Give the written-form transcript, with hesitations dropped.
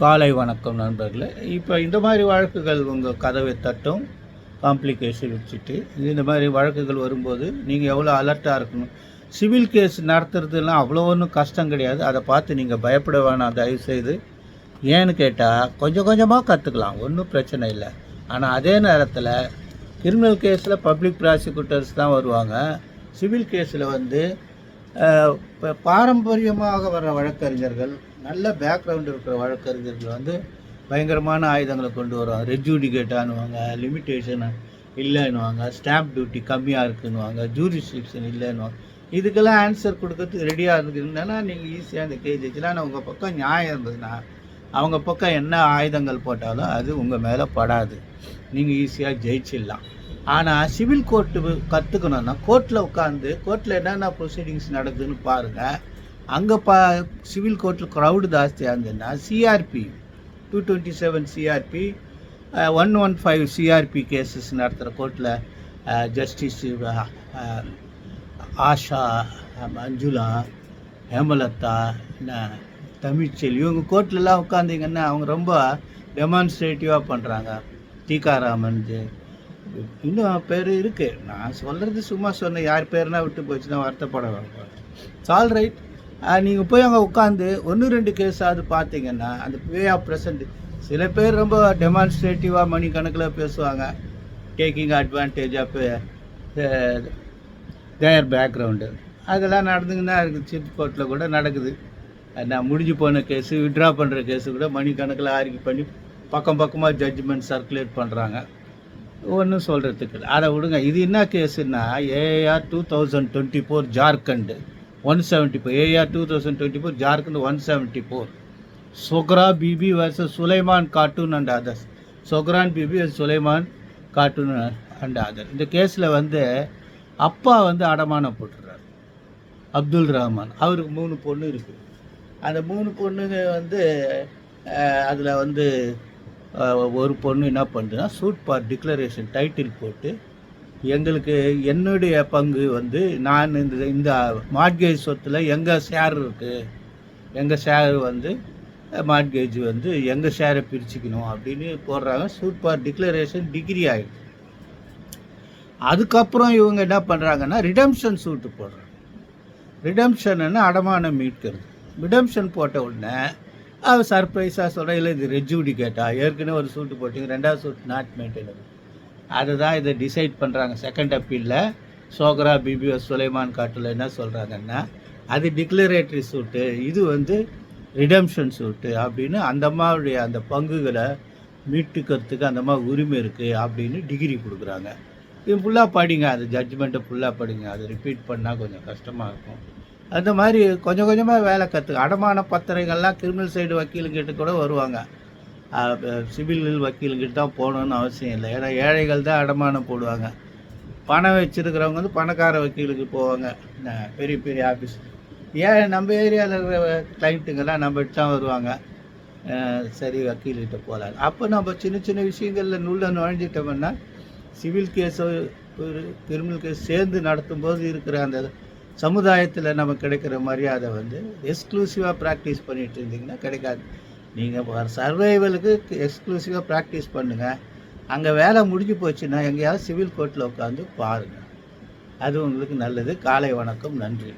காலை வணக்கம் நண்பர்களே. இப்போ இந்த மாதிரி வழக்குகள் உங்கள் கதவை தட்டும், காம்ப்ளிகேஷன் வச்சுட்டு இந்த மாதிரி வழக்குகள் வரும்போது நீங்கள் எவ்வளோ அலர்ட்டாக இருக்கணும். சிவில் கேஸ் நடத்துறதுலாம் அவ்வளோ ஒன்றும் கஷ்டம் கிடையாது. அதை பார்த்து நீங்கள் பயப்பட வேணாம் தயவுசெய்து. ஏன்னு கேட்டால் கொஞ்சம் கொஞ்சமாக கற்றுக்கலாம், ஒன்றும் பிரச்சனை இல்லை. ஆனால் அதே நேரத்தில் கிரிமினல் கேஸில் பப்ளிக் ப்ராசிக்யூட்டர்ஸ் தான் வருவாங்க. சிவில் கேஸில் வந்து இப்போ பாரம்பரியமாக வர்ற வழக்கறிஞர்கள், நல்ல பேக்ரவுண்ட் இருக்கிற வழக்கறிஞர்கள் வந்து பயங்கரமான ஆயுதங்களை கொண்டு வருவாங்க. ரெஜூடிகேட் ஆனுவாங்க, லிமிட்டேஷன் இல்லைன்னுவாங்க, ஸ்டாம்ப் டியூட்டி கம்மியாக இருக்குன்னுவாங்க, ஜூரிஸ்டிக்ஷன் இல்லைன்னுவாங்க. இதுக்கெல்லாம் ஆன்சர் கொடுக்கறதுக்கு ரெடியாக இருக்குதுன்னா நீங்கள் ஈஸியாக அந்த கேஸ் வச்சுலாம். ஆனால் உங்கள் பக்கம் நியாயம் இருந்ததுன்னா அவங்க பக்கம் என்ன ஆயுதங்கள் போட்டாலும் அது உங்கள் மேலே படாது, நீங்கள் ஈஸியாக ஜெயிச்சிடலாம். ஆனால் சிவில் கோர்ட்டு கற்றுக்கணுன்னா கோர்ட்டில் உட்காந்து கோர்ட்டில் என்னென்ன ப்ரொசீடிங்ஸ் நடக்குதுன்னு பாருங்கள். அங்கே சிவில் கோர்ட்டில் க்ரௌடு ஜாஸ்தியாக இருந்ததுன்னா சிஆர்பி 227 சிஆர்பி 115 சிஆர்பி கேசஸ் நடத்துகிற கோர்ட்டில் ஜஸ்டிஸ் ஆஷா, மஞ்சுளா, ஹேமலதா, தமிழ்ச்செல்வி, இவங்க கோர்ட்லலாம் உட்காந்திங்கன்னா அவங்க ரொம்ப டெமான்ஸ்ட்ரேட்டிவாக பண்ணுறாங்க. டீகாராமன், இன்னும் பேர் இருக்குது. நான் சொல்கிறது சும்மா சொன்னேன், யார் பேர்னா விட்டு போச்சுன்னா வருத்தப்பட வேண்டாம். All right. நீங்கள் போய் அங்கே உட்காந்து 1-2 கேஸாவது பார்த்தீங்கன்னா அந்த வே ஆஃப் ப்ரெசன்ட். சில பேர் ரொம்ப டெமான்ஸ்ட்ரேட்டிவாக மணிக்கணக்கில் பேசுவாங்க, taking advantage of their background. அதெல்லாம் நடந்துங்கன்னா இருக்குது. சீஃப் கோர்ட்டில் கூட நடக்குது. நான் முடிஞ்சு போன கேஸு, விட்ரா பண்ணுற கேஸு கூட மணிக்கணக்கில் ஆர்கியூ பண்ணி பக்கமாக ஜட்ஜ்மெண்ட் சர்க்குலேட் பண்ணுறாங்க. ஒன்றும் சொல்கிறதுக்கு இல்லை, அதை விடுங்க. இது என்ன கேஸுன்னா AR 2024 Jharkhand 174, AR 2024 Jharkhand 174, Sokra Bibi versus Sulaiman கார்ட்டூன் அண்ட் அதர்ஸ். சொக்ரான் பிபி சுலைமான் கார்ட்டூன் அண்ட் அதர். இந்த கேஸில் வந்து அப்பா வந்து அடமானம் போட்டுறாரு, அப்துல் ரஹ்மான். அவருக்கு 3 பொண்ணு இருக்குது. அந்த 3 பொண்ணுங்க வந்து அதில் வந்து ஒரு பொண்ணு என்ன பண்ணுதுன்னா சூட் பார் டிக்ளரேஷன் டைட்டில் போட்டு, எங்களுக்கு என்னுடைய பங்கு வந்து நான் இந்த மார்ட்கேஜ் சொத்தில் எங்கள் ஷேர் இருக்குது, எங்கள் ஷேர் வந்து மார்ட்கேஜ் வந்து எங்கள் ஷேரை பிரிச்சுக்கணும் அப்படின்னு போடுறாங்க. சூட் பார் டிக்ளரேஷன் டிகிரி ஆகிடுது. அதுக்கப்புறம் இவங்க என்ன பண்ணுறாங்கன்னா ரிடம்ஷன் சூட்டு போடுறாங்க. ரிடம்ஷன்னு அடமானம் மீட்கிறது. ரிடம்ஷன் போட்ட உடனே அவர் சர்ப்ரைஸாக சொல்கிறேன், இல்லை இது ரெஜூடிகேட்டா, ஏற்கனவே ஒரு சூட்டு போட்டிங்க, 2வது சூட் நாட் மெயின்டைனபிள். அதுதான் இதை டிசைட் பண்ணுறாங்க. செகண்ட் அப்பீலில் சோக்ரா பிபி சுலைமான் காட்டில் என்ன சொல்கிறாங்கன்னா அது டிக்ளரேட்டரி சூட்டு, இது வந்து ரிடம்ஷன் சூட்டு அப்படின்னு அந்த அம்மாவுடைய அந்த பங்குகளை மீட்டுக்கிறதுக்கு அந்த அம்மா உரிமை இருக்குது அப்படின்னு டிகிரி கொடுக்குறாங்க. இது ஃபுல்லாக படிங்க, அது ஜட்ஜ்மெண்ட்டை ஃபுல்லாக படிங்க. அது ரிப்பீட் பண்ணால் கொஞ்சம் கஷ்டமாக இருக்கும். அந்த மாதிரி கொஞ்சம் கொஞ்சமாக வேலை கற்றுக்க. அடமான பத்திரைகள்லாம் கிரிமினல் சைடு வக்கீலுங்கிட்ட கூட வருவாங்க, சிவில் வக்கீலுங்கிட்ட தான் போகணுன்னு அவசியம் இல்லை. ஏன்னா ஏழைகள் தான் அடமானம் போடுவாங்க. பணம் வச்சுருக்கிறவங்க வந்து பணக்கார வக்கீலுக்கு போவாங்க, பெரிய பெரிய ஆஃபீஸ். ஏன் நம்ம ஏரியாவில் இருக்கிற கிளைண்ட்டுங்கெல்லாம் நம்மகிட்ட தான் வருவாங்க, சரி வக்கீல்கிட்ட போகலாம். அப்போ நம்ம சின்ன சின்ன விஷயங்களில் நுழைஞ்சிட்டோம்னா சிவில் கேஸோ கிரிமினல் கேஸ் சேர்ந்து நடத்தும்போது இருக்கிற அந்த சமுதாயத்தில் நமக்கு கிடைக்கிற மரியாதை வந்து எக்ஸ்க்ளூசிவாக ப்ராக்டிஸ் பண்ணிகிட்டு இருந்தீங்கன்னா கிடைக்காது. நீங்கள் சர்வைவலுக்கு எக்ஸ்க்ளூசிவாக ப்ராக்டிஸ் பண்ணுங்கள். அங்கே வேலை முடிஞ்சு போச்சுன்னா எங்கேயாவது சிவில் கோர்ட்டில் உட்காந்து பாருங்கள், அது உங்களுக்கு நல்லது. காலை வணக்கம், நன்றி.